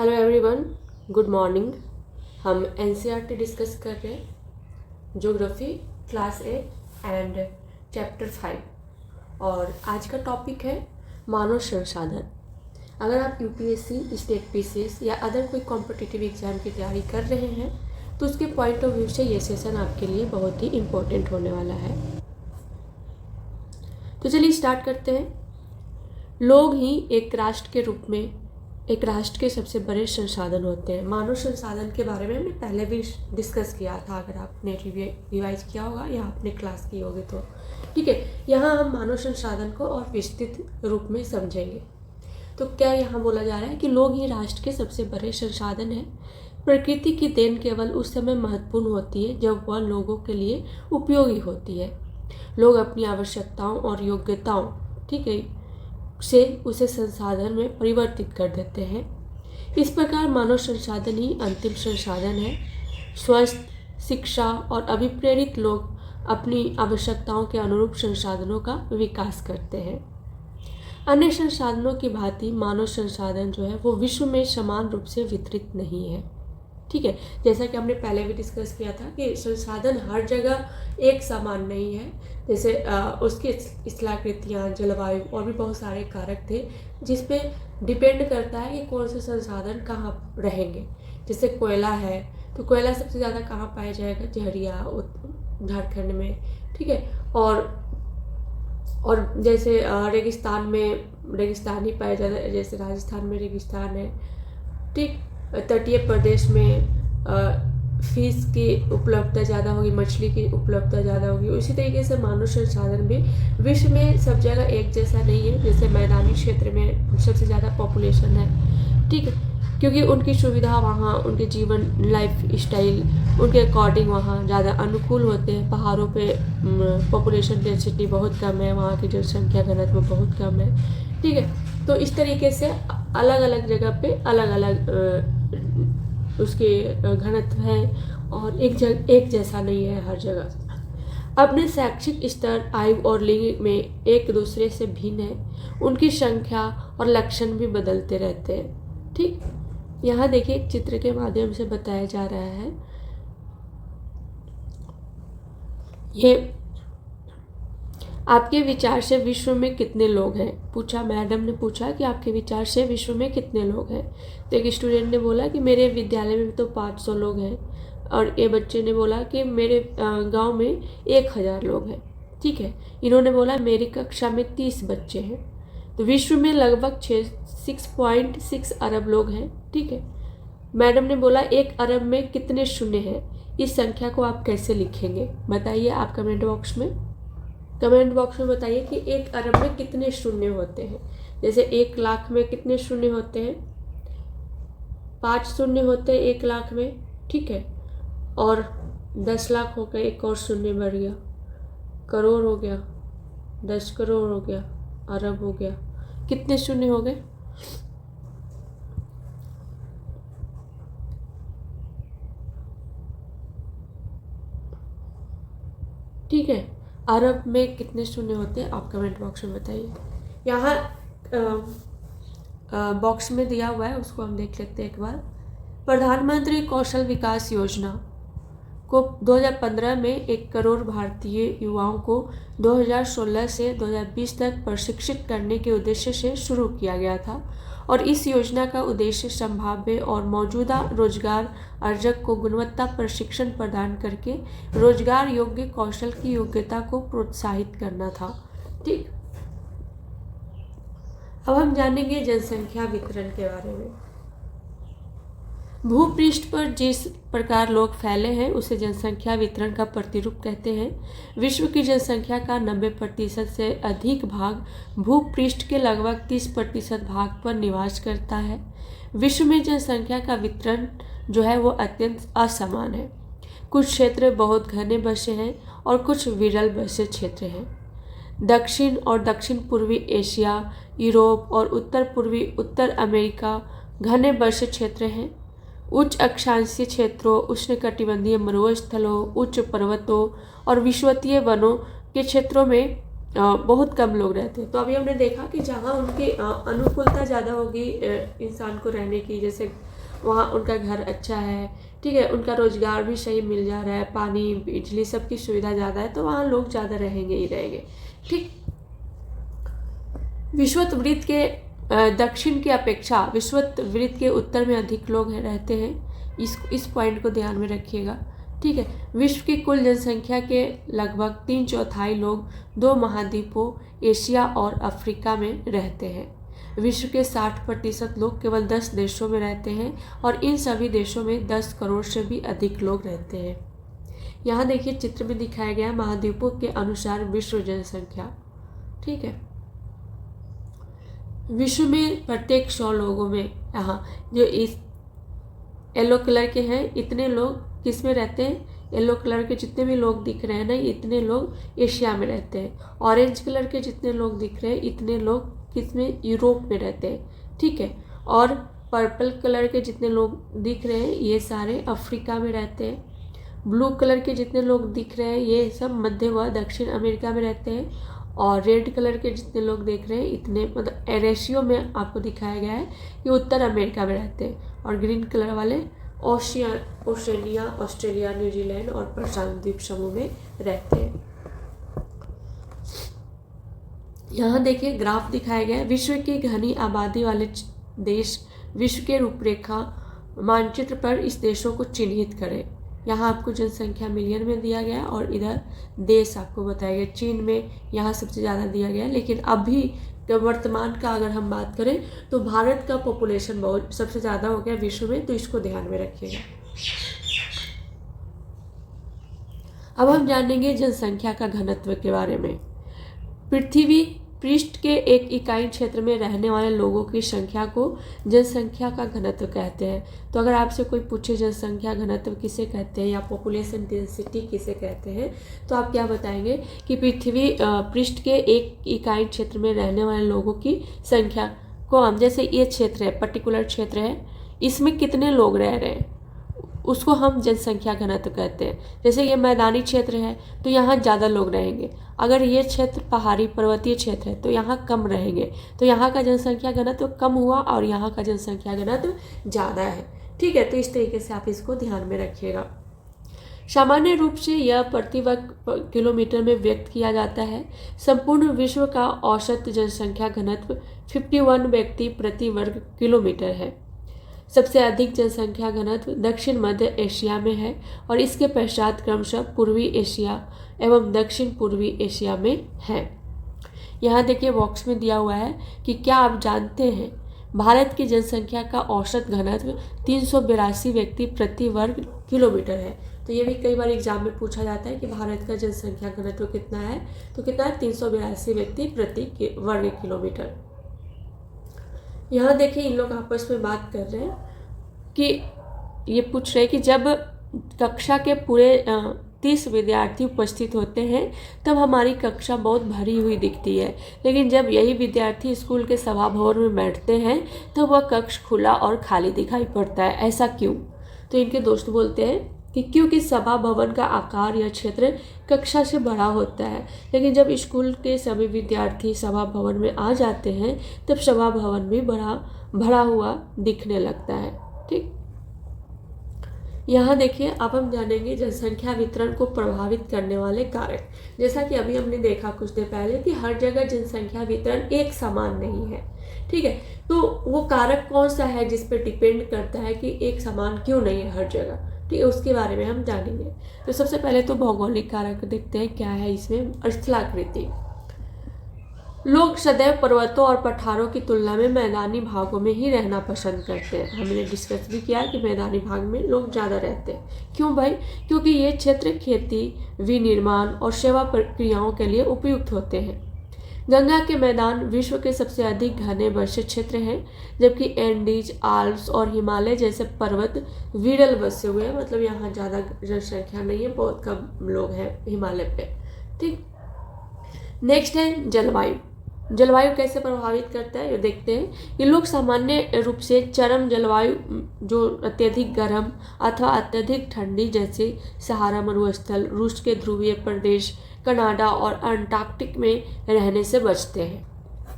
Hello everyone, good morning. हम NCERT discuss कर रहे हैं, ज्योग्राफी क्लास 8 एंड चैप्टर 5। और आज का टॉपिक है मानव संसाधन। अगर आप यूपीएससी, स्टेट पीसीएस या अदर कोई कॉम्पिटिटिव एग्जाम की तैयारी कर रहे हैं तो उसके पॉइंट ऑफ व्यू से ये सेशन आपके लिए बहुत ही इम्पोर्टेंट होने वाला है। तो चलिए स्टार्ट करते हैं। लोग ही एक राष्ट्र के रूप में एक राष्ट्र के सबसे बड़े संसाधन होते हैं। मानव संसाधन के बारे में हमने पहले भी डिस्कस किया था, अगर आपने रिवाइज किया होगा या आपने क्लास की होगी तो ठीक है। यहाँ हम मानव संसाधन को और विस्तृत रूप में समझेंगे। तो क्या यहाँ बोला जा रहा है कि लोग ही राष्ट्र के सबसे बड़े संसाधन हैं। प्रकृति की देन केवल उस समय महत्वपूर्ण होती है जब वह लोगों के लिए उपयोगी होती है। लोग अपनी आवश्यकताओं और योग्यताओं ठीक है से उसे संसाधन में परिवर्तित कर देते हैं। इस प्रकार मानव संसाधन ही अंतिम संसाधन है। स्वस्थ, शिक्षा और अभिप्रेरित लोग अपनी आवश्यकताओं के अनुरूप संसाधनों का विकास करते हैं। अन्य संसाधनों की भांति मानव संसाधन जो है वो विश्व में समान रूप से वितरित नहीं है। ठीक है, जैसा कि हमने पहले भी डिस्कस किया था कि संसाधन हर जगह एक समान नहीं है। जैसे उसकी स्थलाकृतियाँ, जलवायु और भी बहुत सारे कारक थे जिस पे डिपेंड करता है कि कौन से संसाधन कहाँ रहेंगे। जैसे कोयला है तो कोयला सबसे ज़्यादा कहाँ पाया जाएगा? जहरिया झारखंड में, ठीक है। और जैसे रेगिस्तान में रेगिस्तान ही पाया जाता है, जैसे राजस्थान में रेगिस्तान है, ठीक। तटीय प्रदेश में फिश की उपलब्धता ज़्यादा होगी, मछली की उपलब्धता ज़्यादा होगी। उसी तरीके से मानव संसाधन भी विश्व में सब जगह एक जैसा नहीं है। जैसे मैदानी क्षेत्र में सबसे ज़्यादा पॉपुलेशन है, ठीक है, क्योंकि उनकी सुविधा वहाँ, उनके जीवन लाइफ स्टाइल उनके अकॉर्डिंग वहाँ ज़्यादा अनुकूल होते हैं। पहाड़ों पे पॉपुलेशन डेंसिटी बहुत कम है, वहाँ की जनसंख्या घनत्व बहुत कम है, ठीक है। तो इस तरीके से अलग अलग जगह पे अलग अलग उसके घनत्व है और एक जैसा नहीं है हर जगह। अपने शैक्षिक स्तर, आयु और लिंग में एक दूसरे से भिन्न है। उनकी संख्या और लक्षण भी बदलते रहते हैं, ठीक। यहाँ देखिए एक चित्र के माध्यम से बताया जा रहा है। ये आपके विचार से विश्व में कितने लोग हैं पूछा, मैडम ने पूछा कि आपके विचार से विश्व में कितने लोग हैं। तो एक स्टूडेंट ने बोला कि मेरे विद्यालय में तो 500 लोग हैं। और ये बच्चे ने बोला कि मेरे गांव में 1000 लोग हैं, ठीक है। इन्होंने बोला मेरी कक्षा में 30 बच्चे हैं। तो विश्व में लगभग 6.6 अरब लोग हैं, ठीक है। मैडम ने बोला 1 अरब में कितने शून्य हैं? इस संख्या को आप कैसे लिखेंगे बताइए आप कमेंट बॉक्स में बताइए कि 1 अरब में कितने शून्य होते हैं। जैसे 1 लाख में कितने शून्य होते हैं? 5 शून्य होते हैं 1 लाख में, ठीक है। और 10 लाख हो गए, एक और शून्य बढ़ गया, करोड़ हो गया, 10 करोड़ हो गया, अरब हो गया। कितने शून्य हो गए? ठीक है, अरब में कितने शून्य होते हैं आप कमेंट बॉक्स में बताइए। यहाँ बॉक्स में दिया हुआ है, उसको हम देख लेते हैं एक बार। प्रधानमंत्री कौशल विकास योजना को 2015 में 1 करोड़ भारतीय युवाओं को 2016 से 2020 तक प्रशिक्षित करने के उद्देश्य से शुरू किया गया था। और इस योजना का उद्देश्य संभाव्य और मौजूदा रोजगार अर्जक को गुणवत्ता प्रशिक्षण प्रदान करके रोजगार योग्य कौशल की योग्यता को प्रोत्साहित करना था, ठीक। अब हम जानेंगे जनसंख्या वितरण के बारे में। भूपृष्ठ पर जिस प्रकार लोग फैले हैं उसे जनसंख्या वितरण का प्रतिरूप कहते हैं। विश्व की जनसंख्या का 90% से अधिक भाग भूपृष्ठ के लगभग 30% भाग पर निवास करता है। विश्व में जनसंख्या का वितरण जो है वो अत्यंत असमान है। कुछ क्षेत्र बहुत घने बसे हैं और कुछ विरल बसे क्षेत्र हैं। दक्षिण और दक्षिण पूर्वी एशिया, यूरोप और उत्तर पूर्वी उत्तर अमेरिका घने बसे क्षेत्र हैं। उच्च अक्षांशीय क्षेत्रों, उष्णकटिबंधीय मरुस्थलों, उच्च पर्वतों और विषुवतीय वनों के क्षेत्रों में बहुत कम लोग रहते हैं। तो अभी हमने देखा कि जहाँ उनकी अनुकूलता ज़्यादा होगी इंसान को रहने की, जैसे वहाँ उनका घर अच्छा है, ठीक है, उनका रोजगार भी सही मिल जा रहा है, पानी बिजली सबकी सुविधा ज़्यादा है, तो वहाँ लोग ज़्यादा रहेंगे ही रहेंगे। ठीक, विषुवत वृत्त के दक्षिण की अपेक्षा विषुवत वृत्त के उत्तर में अधिक लोग रहते हैं। इस पॉइंट को ध्यान में रखिएगा। ठीक है, विश्व की कुल जनसंख्या के लगभग 3/4 लोग 2 महाद्वीपों एशिया और अफ्रीका में रहते हैं। विश्व के 60% लोग केवल 10 देशों में रहते हैं और इन सभी देशों में 10 करोड़ से भी अधिक लोग रहते हैं। यहाँ देखिए चित्र में दिखाया गया महाद्वीपों के अनुसार विश्व जनसंख्या। ठीक है, विश्व में प्रत्येक 100 लोगों में यहाँ जो इस येलो कलर के हैं इतने लोग किस में रहते हैं, येलो कलर के जितने भी लोग दिख रहे हैं ना इतने लोग एशिया में रहते हैं। ऑरेंज कलर के जितने लोग दिख रहे हैं इतने लोग किस में, यूरोप में रहते हैं। ठीक है, और पर्पल कलर के जितने लोग दिख रहे हैं ये सारे अफ्रीका में रहते हैं। ब्लू कलर के जितने लोग दिख रहे हैं ये सब मध्य व दक्षिण अमेरिका में रहते हैं। और रेड कलर के जितने लोग देख रहे हैं इतने मतलब रेशियो में आपको दिखाया गया है कि उत्तर अमेरिका में रहते हैं। और ग्रीन कलर वाले ओशिनिया, ऑस्ट्रेलिया, न्यूजीलैंड और प्रशांत द्वीप समूह में रहते हैं। यहाँ देखिए ग्राफ दिखाया गया है, विश्व की घनी आबादी वाले देश विश्व के रूपरेखा मानचित्र पर इस देशों को चिन्हित करें। यहाँ आपको जनसंख्या मिलियन में दिया गया और इधर देश आपको बताया गया। चीन में यहाँ सबसे ज़्यादा दिया गया, लेकिन अभी वर्तमान का अगर हम बात करें तो भारत का पॉपुलेशन बहुत सबसे ज़्यादा हो गया विश्व में, तो इसको ध्यान में रखिएगा। अब हम जानेंगे जनसंख्या का घनत्व के बारे में। पृथ्वी पृष्ठ के एक इकाई क्षेत्र में रहने वाले लोगों की संख्या को जनसंख्या का घनत्व कहते हैं। तो अगर आपसे कोई पूछे जनसंख्या घनत्व किसे कहते हैं या पॉपुलेशन डेंसिटी किसे कहते हैं, तो आप क्या बताएंगे कि पृथ्वी पृष्ठ के एक इकाई क्षेत्र में रहने वाले लोगों की संख्या को हम, जैसे ये क्षेत्र है, पर्टिकुलर क्षेत्र है, इसमें कितने लोग रह रहे हैं उसको हम जनसंख्या घनत्व कहते हैं। जैसे ये मैदानी क्षेत्र है तो यहाँ ज़्यादा लोग रहेंगे, अगर ये क्षेत्र पहाड़ी पर्वतीय क्षेत्र है तो यहाँ कम रहेंगे, तो यहाँ का जनसंख्या घनत्व कम हुआ और यहाँ का जनसंख्या घनत्व ज़्यादा है। ठीक है, तो इस तरीके से आप इसको ध्यान में रखिएगा। सामान्य रूप से यह प्रति वर्ग किलोमीटर में व्यक्त किया जाता है। संपूर्ण विश्व का औसत जनसंख्या घनत्व 51 व्यक्ति प्रति वर्ग किलोमीटर है। सबसे अधिक जनसंख्या घनत्व दक्षिण मध्य एशिया में है और इसके पश्चात क्रमशः पूर्वी एशिया एवं दक्षिण पूर्वी एशिया में है। यहाँ देखिए बॉक्स में दिया हुआ है कि क्या आप जानते हैं भारत की जनसंख्या का औसत घनत्व 382 व्यक्ति प्रति वर्ग किलोमीटर है। तो ये भी कई बार एग्जाम में पूछा जाता है कि भारत का जनसंख्या घनत्व कितना है, तो कितना है, 382 व्यक्ति प्रति वर्ग किलोमीटर। यहाँ देखिए इन लोग आपस में बात कर रहे हैं कि ये पूछ रहे हैं कि जब कक्षा के पूरे 30 विद्यार्थी उपस्थित होते हैं तब हमारी कक्षा बहुत भरी हुई दिखती है, लेकिन जब यही विद्यार्थी स्कूल के सभा भवन में बैठते हैं तो वह कक्ष खुला और खाली दिखाई पड़ता है, ऐसा क्यों? तो इनके दोस्त बोलते हैं कि क्योंकि सभा भवन का आकार या क्षेत्र कक्षा से बड़ा होता है, लेकिन जब स्कूल के सभी विद्यार्थी सभा भवन में आ जाते हैं तब सभा भवन भी भरा हुआ दिखने लगता है। ठीक, यहाँ देखिए अब हम जानेंगे जनसंख्या वितरण को प्रभावित करने वाले कारक। जैसा कि अभी हमने देखा कुछ देर पहले कि हर जगह जनसंख्या वितरण एक समान नहीं है। ठीक है, तो वो कारक कौन सा है जिस पर डिपेंड करता है कि एक समान क्यों नहीं है हर जगह, ठीक है, उसके बारे में हम जानेंगे। तो सबसे पहले तो भौगोलिक कारक देखते हैं क्या है इसमें। स्थलाकृति, लोग सदैव पर्वतों और पठारों की तुलना में मैदानी भागों में ही रहना पसंद करते हैं। हमने डिस्कस भी किया कि मैदानी भाग में लोग ज़्यादा रहते हैं। क्यों भाई? क्योंकि ये क्षेत्र खेती, विनिर्माण और सेवा प्रक्रियाओं के लिए उपयुक्त होते हैं। गंगा के मैदान विश्व के सबसे अधिक घने वर्षा क्षेत्र हैं, जबकि एंडीज, आल्प्स और हिमालय जैसे पर्वत विरल बसे हुए हैं, मतलब यहाँ ज़्यादा जनसंख्या नहीं है, बहुत कम लोग हैं हिमालय पे। ठीक, नेक्स्ट है जलवायु। जलवायु कैसे प्रभावित करता है ये देखते हैं। ये लोग सामान्य रूप से चरम जलवायु जो अत्यधिक गर्म अथवा अत्यधिक ठंडी जैसे सहारा मरुस्थल, रूस के ध्रुवीय प्रदेश, कनाडा और अंटार्कटिक में रहने से बचते हैं।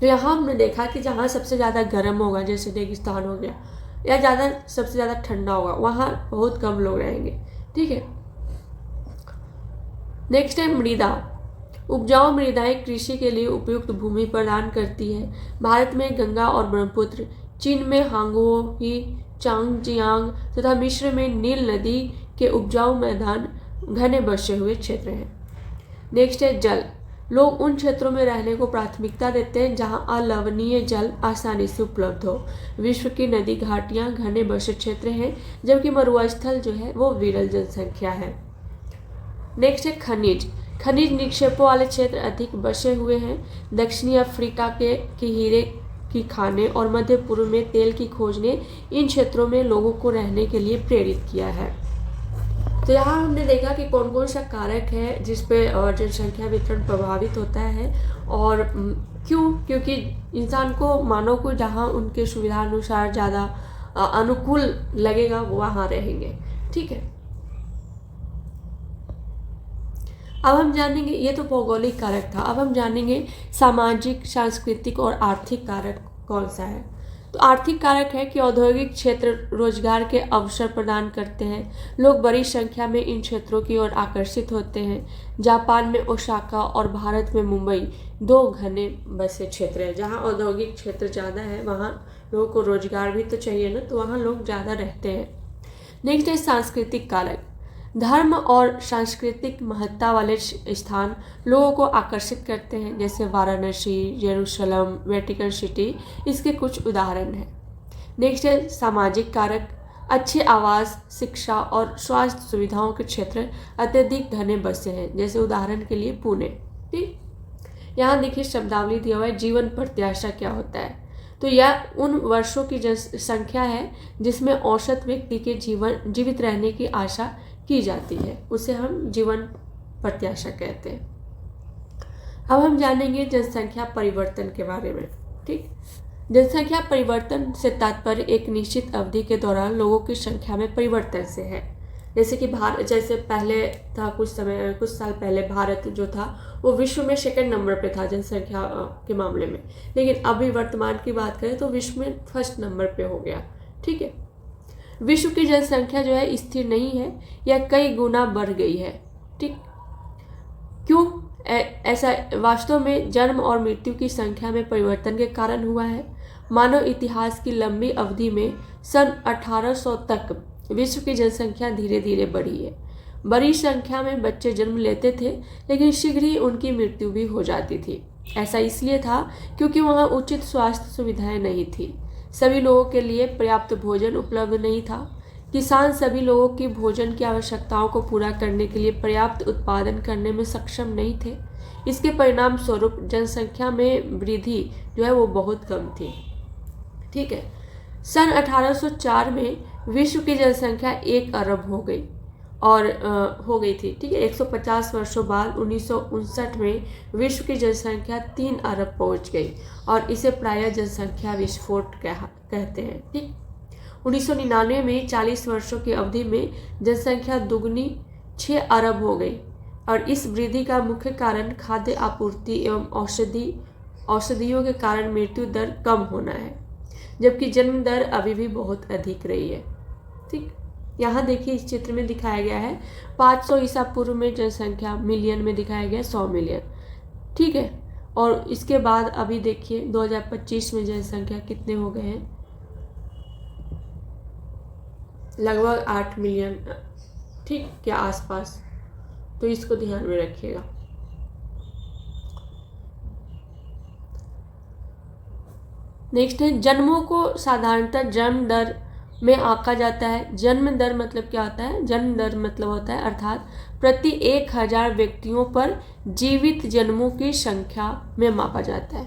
तो यहाँ हमने देखा कि जहाँ सबसे ज़्यादा गर्म होगा, जैसे रेगिस्तान हो गया, या ज़्यादा सबसे ज़्यादा ठंडा होगा, वहाँ बहुत कम लोग रहेंगे। ठीक है। नेक्स्ट है मृदा। उपजाऊ मृदाएं कृषि के लिए उपयुक्त भूमि प्रदान करती है। भारत में गंगा और ब्रह्मपुत्र, चीन में हांगुओही, चांगजियांग तथा मिस्र में नील नदी के उपजाऊ मैदान घने बसे हुए क्षेत्र हैं। नेक्स्ट है जल। लोग उन क्षेत्रों में रहने को प्राथमिकता देते हैं जहां अलवणीय जल आसानी से उपलब्ध हो। विश्व की नदी घाटियां घने बसे क्षेत्र हैं, जबकि मरुस्थल जो है वो विरल जनसंख्या है। नेक्स्ट है खनिज। खनिज निक्षेपों वाले क्षेत्र अधिक बसे हुए हैं। दक्षिणी अफ्रीका के हीरे की खानें और मध्य पूर्व में तेल की खोज ने इन क्षेत्रों में लोगों को रहने के लिए प्रेरित किया है। तो यहाँ हमने देखा कि कौन कौन सा कारक है जिस पे जनसंख्या वितरण प्रभावित होता है, और क्यों, क्योंकि इंसान को, मानव को जहाँ उनके सुविधा अनुसार ज़्यादा अनुकूल लगेगा वो वहाँ रहेंगे। ठीक है। अब हम जानेंगे, ये तो भौगोलिक कारक था, अब हम जानेंगे सामाजिक, सांस्कृतिक और आर्थिक कारक कौन सा है। तो आर्थिक कारक है कि औद्योगिक क्षेत्र रोजगार के अवसर प्रदान करते हैं। लोग बड़ी संख्या में इन क्षेत्रों की ओर आकर्षित होते हैं। जापान में ओसाका और भारत में मुंबई दो घने बसे क्षेत्र हैं। जहाँ औद्योगिक क्षेत्र ज़्यादा है वहाँ लोगों को रोजगार भी तो चाहिए ना, तो वहाँ लोग ज़्यादा रहते हैं। नेक्स्ट है सांस्कृतिक कारक। धर्म और सांस्कृतिक महत्ता वाले स्थान लोगों को आकर्षित करते हैं, जैसे वाराणसी, यरूशलेम, वेटिकन सिटी इसके कुछ उदाहरण हैं। नेक्स्ट है सामाजिक कारक। अच्छे आवास, शिक्षा और स्वास्थ्य सुविधाओं के क्षेत्र अत्यधिक घने बसे हैं, जैसे उदाहरण के लिए पुणे। ठीक, यहाँ देखिए शब्दावली दिया हुआ है, जीवन प्रत्याशा क्या होता है। तो यह उन वर्षों की संख्या है जिसमें औसत व्यक्ति के जीवित रहने की आशा की जाती है, उसे हम जीवन प्रत्याशा कहते हैं। अब हम जानेंगे जनसंख्या परिवर्तन के बारे में। ठीक, जनसंख्या परिवर्तन से तात्पर्य एक निश्चित अवधि के दौरान लोगों की संख्या में परिवर्तन से है। जैसे कि जैसे पहले था, कुछ साल पहले भारत जो था वो विश्व में सेकंड नंबर पे था जनसंख्या के मामले में, लेकिन अभी वर्तमान की बात करें तो विश्व में फर्स्ट नंबर पे हो गया। ठीक है। विश्व की जनसंख्या जो है स्थिर नहीं है, यह कई गुना बढ़ गई है। ठीक, क्यों ऐसा? वास्तव में जन्म और मृत्यु की संख्या में परिवर्तन के कारण हुआ है। मानव इतिहास की लंबी अवधि में सन 1800 तक विश्व की जनसंख्या धीरे धीरे बढ़ी है। बड़ी संख्या में बच्चे जन्म लेते थे, लेकिन शीघ्र ही उनकी मृत्यु भी हो जाती थी। ऐसा इसलिए था क्योंकि वहाँ उचित स्वास्थ्य सुविधाएं नहीं थी, सभी लोगों के लिए पर्याप्त भोजन उपलब्ध नहीं था। किसान सभी लोगों की भोजन की आवश्यकताओं को पूरा करने के लिए पर्याप्त उत्पादन करने में सक्षम नहीं थे। इसके परिणाम स्वरूप जनसंख्या में वृद्धि जो है वो बहुत कम थी। ठीक है। सन 1804 में विश्व की जनसंख्या 1 अरब हो गई थी। ठीक है। 150 वर्षों बाद 1959 में विश्व की जनसंख्या 3 अरब पहुंच गई और इसे प्रायः जनसंख्या विस्फोट कहते हैं। ठीक, 1999 में 40 वर्षों की अवधि में जनसंख्या दुगनी 6 अरब हो गई और इस वृद्धि का मुख्य कारण खाद्य आपूर्ति एवं औषधियों के कारण मृत्यु दर कम होना है, जबकि जन्म दर अभी भी बहुत अधिक रही है। ठीक, यहाँ देखिए इस चित्र में दिखाया गया है 500 ईसा पूर्व में जनसंख्या मिलियन में दिखाया गया 100 मिलियन। ठीक है। और इसके बाद अभी देखिए 2025 में जनसंख्या कितने हो गए हैं, लगभग 8 मिलियन ठीक के आसपास। तो इसको ध्यान में रखिएगा। नेक्स्ट है जन्मों को साधारणतः जन्म दर में आंका जाता है। जन्म दर मतलब क्या होता है? जन्म दर मतलब होता है अर्थात प्रति 1000 व्यक्तियों पर जीवित जन्मों की संख्या में मापा जाता है।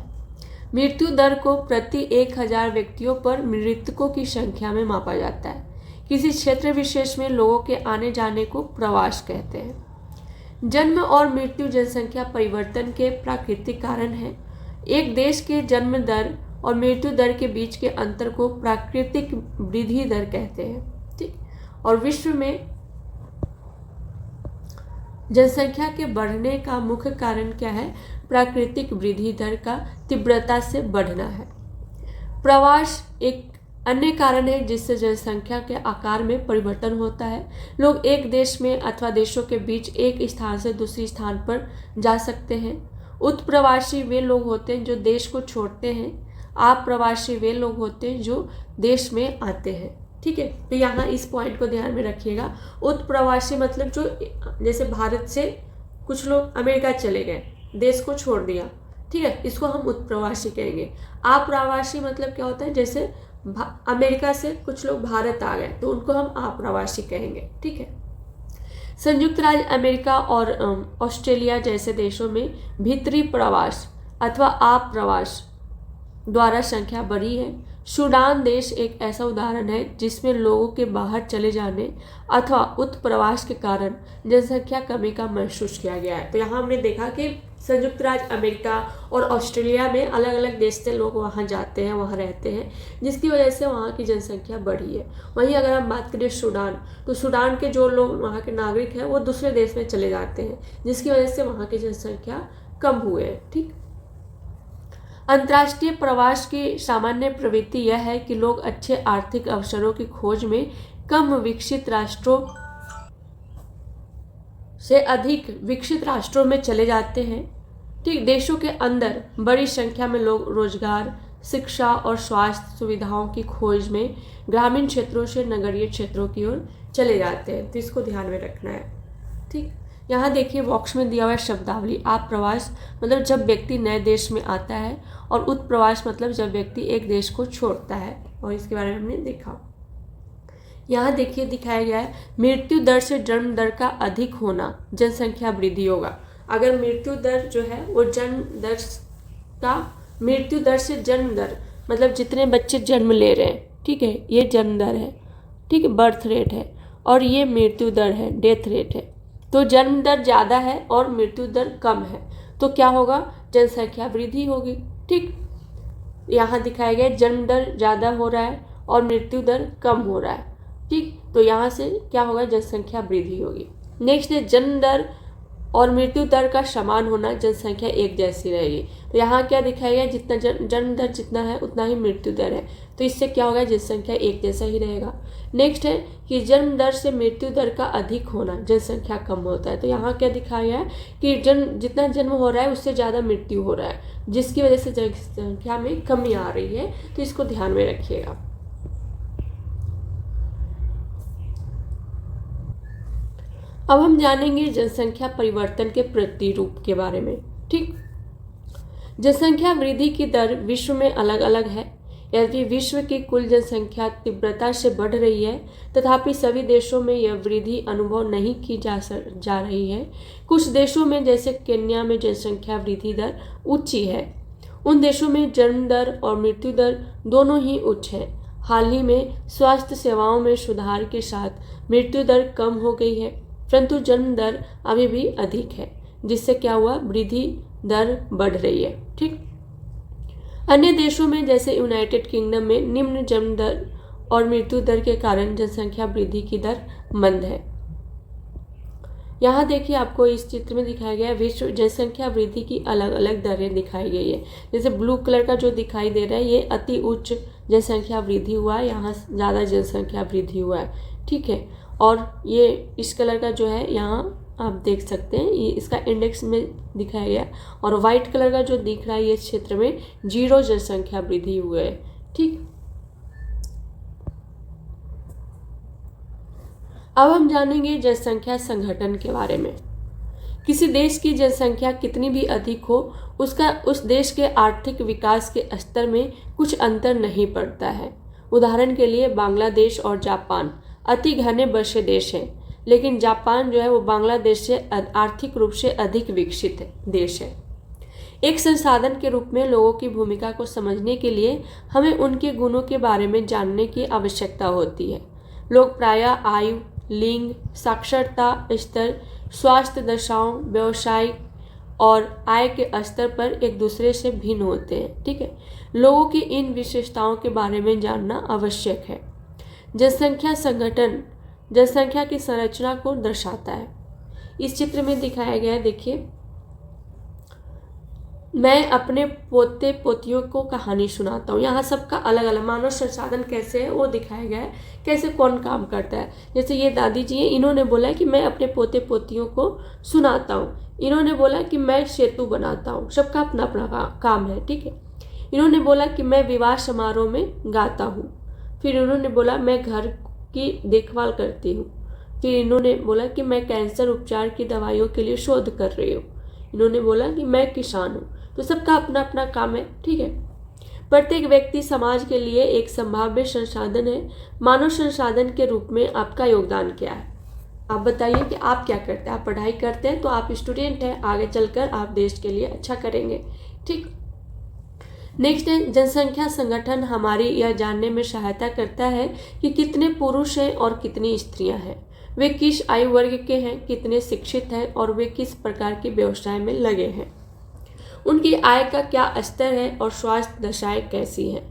मृत्यु दर को प्रति 1000 व्यक्तियों पर मृतकों की संख्या में मापा जाता है। किसी क्षेत्र विशेष में लोगों के आने जाने को प्रवास कहते हैं। जन्म और मृत्यु जनसंख्या परिवर्तन के प्राकृतिक कारण हैं। एक देश के जन्म दर और मृत्यु दर के बीच के अंतर को प्राकृतिक वृद्धि दर कहते हैं। ठीक, और विश्व में जनसंख्या के बढ़ने का मुख्य कारण क्या है? प्राकृतिक वृद्धि दर का तीव्रता से बढ़ना है। प्रवास एक अन्य कारण है जिससे जनसंख्या के आकार में परिवर्तन होता है। लोग एक देश में अथवा देशों के बीच एक स्थान से दूसरे स्थान पर जा सकते हैं। उत्प्रवासी वे लोग होते हैं जो देश को छोड़ते हैं। आप्रवासी वे लोग होते हैं जो देश में आते हैं। ठीक है, तो यहाँ इस पॉइंट को ध्यान में रखिएगा। उत्प्रवासी मतलब जो जैसे भारत से कुछ लोग अमेरिका चले गए, देश को छोड़ दिया, ठीक है, इसको हम उत्प्रवासी कहेंगे। आप्रवासी मतलब क्या होता है? जैसे अमेरिका से कुछ लोग भारत आ गए तो उनको हम आप्रवासी कहेंगे। ठीक है, संयुक्त राज्य अमेरिका और ऑस्ट्रेलिया जैसे देशों में भीतरी प्रवास अथवा आप्रवास द्वारा संख्या बढ़ी है। सूडान देश एक ऐसा उदाहरण है जिसमें लोगों के बाहर चले जाने अथवा उत्प्रवास के कारण जनसंख्या कमी का महसूस किया गया है। तो यहाँ हमने देखा कि संयुक्त राज्य अमेरिका और ऑस्ट्रेलिया में अलग अलग देश से लोग वहाँ जाते हैं, वहाँ रहते हैं, जिसकी वजह से वहाँ की जनसंख्या बढ़ी है। वहीं अगर हम बात करें सूडान, तो सूडान के जो लोग वहाँ के नागरिक हैं वो दूसरे देश में चले जाते हैं, जिसकी वजह से वहाँ की जनसंख्या कम हुए है। ठीक, अंतर्राष्ट्रीय प्रवास की सामान्य प्रवृत्ति यह है कि लोग अच्छे आर्थिक अवसरों की खोज में कम विकसित राष्ट्रों से अधिक विकसित राष्ट्रों में चले जाते हैं। ठीक, देशों के अंदर बड़ी संख्या में लोग रोजगार, शिक्षा और स्वास्थ्य सुविधाओं की खोज में ग्रामीण क्षेत्रों से नगरीय क्षेत्रों की ओर चले जाते हैं। तो इसको ध्यान में रखना है। ठीक, यहाँ देखिए बॉक्स में दिया हुआ है शब्दावली। आप प्रवास मतलब जब व्यक्ति नए देश में आता है, और उत्प्रवास मतलब जब व्यक्ति एक देश को छोड़ता है, और इसके बारे में हमने देखा। यहाँ देखिए दिखाया गया है मृत्यु दर से जन्म दर का अधिक होना जनसंख्या वृद्धि होगा। अगर मृत्यु दर जो है वो जन्म दर का, मृत्यु दर से जन्म दर मतलब जितने बच्चे जन्म ले रहे हैं, ठीक है, ये जन्म दर है, ठीक है, बर्थ रेट है, और ये मृत्यु दर है, डेथ रेट है। तो जन्म दर ज़्यादा है और मृत्यु दर कम है, तो क्या होगा? जनसंख्या वृद्धि होगी। ठीक, यहाँ दिखाया गया जन्म दर ज़्यादा हो रहा है और मृत्यु दर कम हो रहा है। ठीक, तो यहाँ से क्या होगा? जनसंख्या वृद्धि होगी। नेक्स्ट है जन्म दर और मृत्यु दर का समान होना, जनसंख्या एक जैसी रहेगी। तो यहाँ क्या दिखाया गया? जितना जन्म दर जितना है उतना ही मृत्यु दर है, तो इससे क्या होगा? जनसंख्या एक जैसा ही रहेगा। नेक्स्ट है कि जन्म दर से मृत्यु दर का अधिक होना, जनसंख्या कम होता है। तो यहाँ क्या दिखाया गया है कि जितना जन्म हो रहा है उससे ज़्यादा मृत्यु हो रहा है, जिसकी वजह से जनसंख्या में कमी आ रही है। तो इसको ध्यान में रखिएगा। अब हम जानेंगे जनसंख्या परिवर्तन के प्रतिरूप के बारे में। ठीक, जनसंख्या वृद्धि की दर विश्व में अलग अलग है। यदि विश्व की कुल जनसंख्या तीव्रता से बढ़ रही है, तथापि सभी देशों में यह वृद्धि अनुभव नहीं की जा रही है। कुछ देशों में जैसे केन्या में जनसंख्या वृद्धि दर ऊंची है। उन देशों में जन्म दर और मृत्यु दर दोनों ही उच्च है। हाल ही में स्वास्थ्य सेवाओं में सुधार के साथ मृत्यु दर कम हो गई है, परंतु जन्म दर अभी भी अधिक है, जिससे क्या हुआ? वृद्धि दर बढ़ रही है। ठीक, अन्य देशों में जैसे यूनाइटेड किंगडम में निम्न जन्म दर और मृत्यु दर के कारण जनसंख्या वृद्धि की दर मंद है। यहाँ देखिए आपको इस चित्र में दिखाया गया है विश्व जनसंख्या वृद्धि की अलग अलग दरें दिखाई गई है। जैसे ब्लू कलर का जो दिखाई दे रहा है ये अति उच्च जनसंख्या वृद्धि हुआ है, यहाँ ज़्यादा जनसंख्या वृद्धि हुआ है। ठीक है, और ये इस कलर का जो है यहाँ आप देख सकते हैं, ये इसका इंडेक्स में दिखाया गया, और वाइट कलर का जो दिख रहा है ये क्षेत्र में 0 जनसंख्या वृद्धि हुई है। ठीक, अब हम जानेंगे जनसंख्या संगठन के बारे में। किसी देश की जनसंख्या कितनी भी अधिक हो, उसका उस देश के आर्थिक विकास के स्तर में कुछ अंतर नहीं पड़ता है। उदाहरण के लिए बांग्लादेश और जापान अति घने बसे देश हैं, लेकिन जापान जो है वो बांग्लादेश से आर्थिक रूप से अधिक विकसित देश है। एक संसाधन के रूप में लोगों की भूमिका को समझने के लिए हमें उनके गुणों के बारे में जानने की आवश्यकता होती है। लोग प्रायः आयु, लिंग, साक्षरता स्तर, स्वास्थ्य दशाओं, व्यवसायिक और आय के स्तर पर एक दूसरे से भिन्न होते हैं। ठीक है, लोगों की इन विशेषताओं के बारे में जानना आवश्यक है। जनसंख्या संगठन जनसंख्या की संरचना को दर्शाता है। इस चित्र में दिखाया गया है, देखिए, मैं अपने पोते पोतियों को कहानी सुनाता हूँ। यहाँ सबका अलग अलग मानव संसाधन कैसे है वो दिखाया गया है, कैसे कौन काम करता है। जैसे ये दादी जी हैं, इन्होंने बोला कि मैं अपने पोते पोतियों को सुनाता हूँ। इन्होंने बोला कि मैं सेतु बनाता हूँ। सबका अपना अपना काम है, ठीक है। इन्होंने बोला कि मैं विवाह समारोह में गाता हूँ। फिर इन्होंने बोला मैं घर की देखभाल करती हूँ। फिर इन्होंने बोला कि मैं कैंसर उपचार की दवाइयों के लिए शोध कर रही हूँ। इन्होंने बोला कि मैं किसान हूँ। तो सबका अपना अपना काम है, ठीक है। प्रत्येक व्यक्ति समाज के लिए एक संभाव्य संसाधन है। मानव संसाधन के रूप में आपका योगदान क्या है? आप बताइए कि आप क्या करते हैं। आप पढ़ाई करते हैं तो आप स्टूडेंट हैं, आगे चलकर आप देश के लिए अच्छा करेंगे, ठीक। नेक्स्ट है, जनसंख्या संगठन हमारी यह जानने में सहायता करता है कि कितने पुरुष हैं और कितनी स्त्रियां हैं, वे किस आयु वर्ग के हैं, कितने शिक्षित हैं और वे किस प्रकार के व्यवसाय में लगे हैं, उनकी आय का क्या स्तर है और स्वास्थ्य दशाएं कैसी हैं।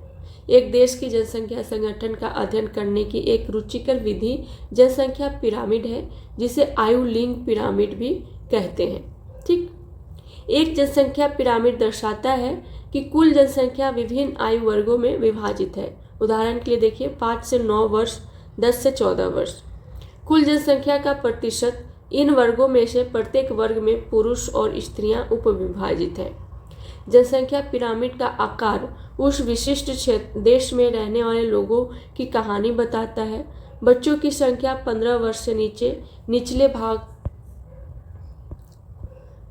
एक देश की जनसंख्या संगठन का अध्ययन करने की एक रुचिकर विधि जनसंख्या पिरामिड है, जिसे आयु लिंग पिरामिड भी कहते हैं, ठीक। एक जनसंख्या पिरामिड दर्शाता है कि कुल जनसंख्या विभिन्न आयु वर्गों में विभाजित है। उदाहरण के लिए देखिए, 5 से 9 वर्ष, 10 से 14 वर्ष। कुल जनसंख्या का प्रतिशत इन वर्गों में से प्रत्येक वर्ग में पुरुष और स्त्रियां उपविभाजित है। जनसंख्या पिरामिड का आकार उस विशिष्ट क्षेत्र देश में रहने वाले लोगों की कहानी बताता है। बच्चों की संख्या 15 वर्ष से निचले भाग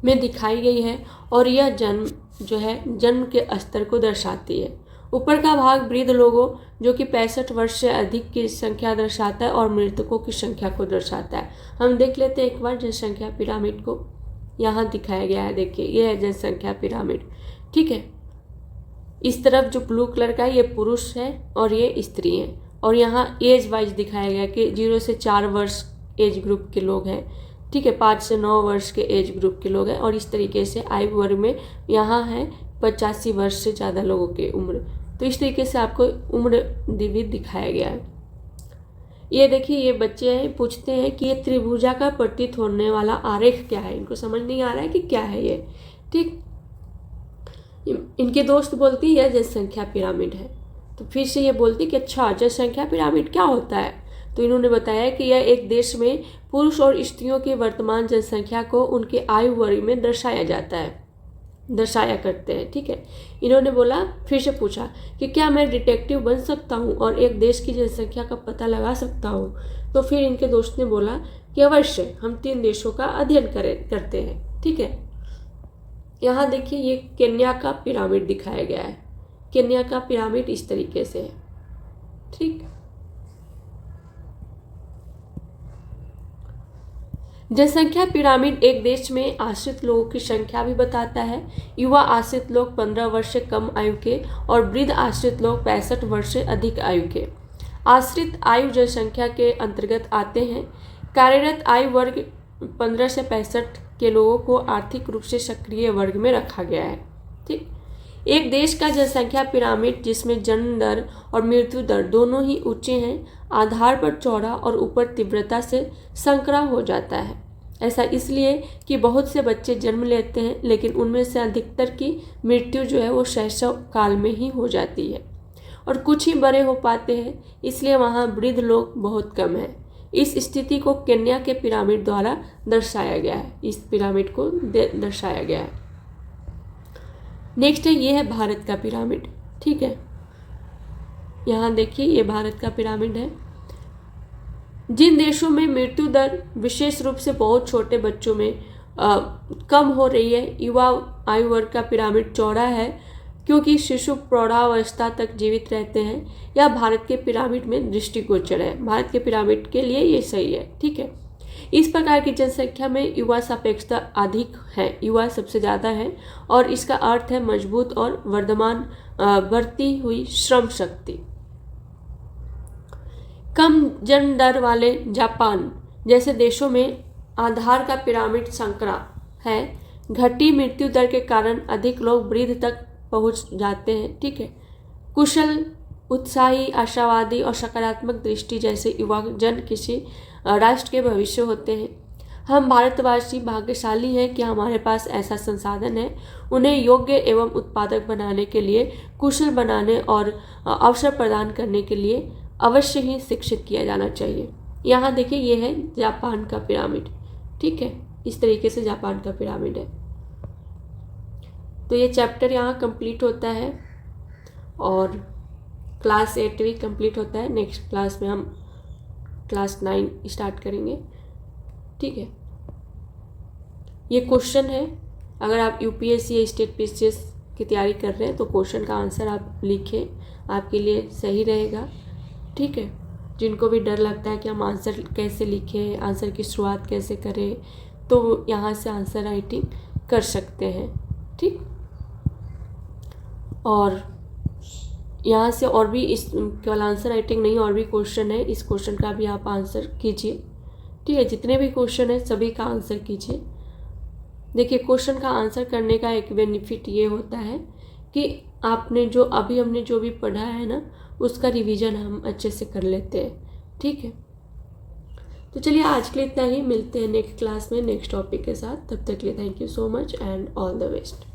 में दिखाई गई है और यह जन्म के स्तर को दर्शाती है। ऊपर का भाग वृद्ध लोगों जो कि 65 वर्ष से अधिक की संख्या दर्शाता है और मृतकों की संख्या को दर्शाता है। हम देख लेते हैं एक बार जनसंख्या पिरामिड को। यहाँ दिखाया गया है, देखिए, यह है जनसंख्या पिरामिड, ठीक है। इस तरफ जो ब्लू कलर का है ये पुरुष है और ये स्त्री है, और यहाँ एज वाइज दिखाया गया कि 0 से 4 वर्ष एज ग्रुप के लोग हैं, ठीक है। 5 से 9 वर्ष के एज ग्रुप के लोग हैं, और इस तरीके से आयु वर्ग में यहाँ है 85 वर्ष से ज़्यादा लोगों की उम्र। तो इस तरीके से आपको उम्र भी दिखाया गया है। ये देखिए, ये बच्चे हैं, पूछते हैं कि ये त्रिभुजा का प्रतीत होने वाला आरेख क्या है। इनको समझ नहीं आ रहा है कि क्या है ये, ठीक। इनके दोस्त बोलती है यह जनसंख्या पिरामिड है। तो फिर से ये बोलती कि अच्छा, जनसंख्या पिरामिड क्या होता है। तो इन्होंने बताया कि यह एक देश में पुरुष और स्त्रियों की वर्तमान जनसंख्या को उनके आयु वर्ग में दर्शाया करते हैं, ठीक है। इन्होंने बोला, फिर से पूछा कि क्या मैं डिटेक्टिव बन सकता हूँ और एक देश की जनसंख्या का पता लगा सकता हूँ। तो फिर इनके दोस्त ने बोला कि अवश्य, हम 3 देशों का अध्ययन करते हैं, ठीक है। यहाँ देखिए, ये केन्या का पिरामिड दिखाया गया है। केन्या का पिरामिड इस तरीके से है, ठीक। जनसंख्या पिरामिड एक देश में आश्रित लोगों की संख्या भी बताता है। युवा आश्रित लोग 15 वर्ष से कम आयु के और वृद्ध आश्रित लोग 65 वर्ष से अधिक आयु के। आश्रित आयु जनसंख्या के अंतर्गत आते हैं। कार्यरत आयु वर्ग 15 से 65 के लोगों को आर्थिक रूप से सक्रिय वर्ग में रखा गया है, ठीक। एक देश का जनसंख्या पिरामिड जिसमें जन्म दर और मृत्यु दर दोनों ही ऊंचे हैं, आधार पर चौड़ा और ऊपर तीव्रता से संकरा हो जाता है। ऐसा इसलिए कि बहुत से बच्चे जन्म लेते हैं, लेकिन उनमें से अधिकतर की मृत्यु जो है वो शैशव काल में ही हो जाती है, और कुछ ही बड़े हो पाते हैं, इसलिए वहाँ वृद्ध लोग बहुत कम हैं। इस स्थिति को केन्या के पिरामिड द्वारा दर्शाया गया है। इस पिरामिड को दर्शाया गया है। नेक्स्ट है, ये है भारत का पिरामिड, ठीक है। यहाँ देखिए, ये भारत का पिरामिड है। जिन देशों में मृत्यु दर विशेष रूप से बहुत छोटे बच्चों में कम हो रही है, युवा आयु वर्ग का पिरामिड चौड़ा है क्योंकि शिशु प्रौढ़ावस्था तक जीवित रहते हैं। यह भारत के पिरामिड में दृष्टिगोचर है। भारत के पिरामिड के लिए ये सही है, ठीक है। इस प्रकार की जनसंख्या में युवा सापेक्षता अधिक है, युवा सबसे ज़्यादा है, और इसका अर्थ है मजबूत और वर्धमान बढ़ती हुई श्रम शक्ति। कम जन्म दर वाले जापान जैसे देशों में आधार का पिरामिड संकरा है। घटी मृत्यु दर के कारण अधिक लोग वृद्ध तक पहुंच जाते हैं, ठीक है। कुशल, उत्साही, आशावादी और सकारात्मक दृष्टि जैसे युवा जन किसी राष्ट्र के भविष्य होते हैं। हम भारतवासी भाग्यशाली हैं कि हमारे पास ऐसा संसाधन है। उन्हें योग्य एवं उत्पादक बनाने के लिए, कुशल बनाने और अवसर प्रदान करने के लिए अवश्य ही शिक्षित किया जाना चाहिए। यहाँ देखिए, ये है जापान का पिरामिड। ठीक है, इस तरीके से जापान का पिरामिड है। तो ये चैप्टर यहाँ कंप्लीट होता है और क्लास 8 भी कंप्लीट होता है। नेक्स्ट क्लास में हम क्लास 9 स्टार्ट करेंगे। ठीक है, ये क्वेश्चन है। अगर आप यूपीएससी या स्टेट पीसीएस की तैयारी कर रहे हैं तो क्वेश्चन का आंसर आप लिखें, आपके लिए सही रहेगा। ठीक है, जिनको भी डर लगता है कि हम आंसर कैसे लिखें, आंसर की शुरुआत कैसे करें, तो यहाँ से आंसर राइटिंग कर सकते हैं। ठीक, और यहाँ से और भी इस केवल आंसर राइटिंग नहीं, और भी क्वेश्चन है, इस क्वेश्चन का भी आप आंसर कीजिए। ठीक है, जितने भी क्वेश्चन है सभी का आंसर कीजिए। देखिए, क्वेश्चन का आंसर करने का एक बेनिफिट ये होता है कि हमने जो भी पढ़ा है ना, उसका रिवीजन हम अच्छे से कर लेते हैं। ठीक है, तो चलिए आज के लिए इतना ही। मिलते हैं नेक्स्ट क्लास में नेक्स्ट टॉपिक के साथ। तब तक के लिए thank you so much and all the best.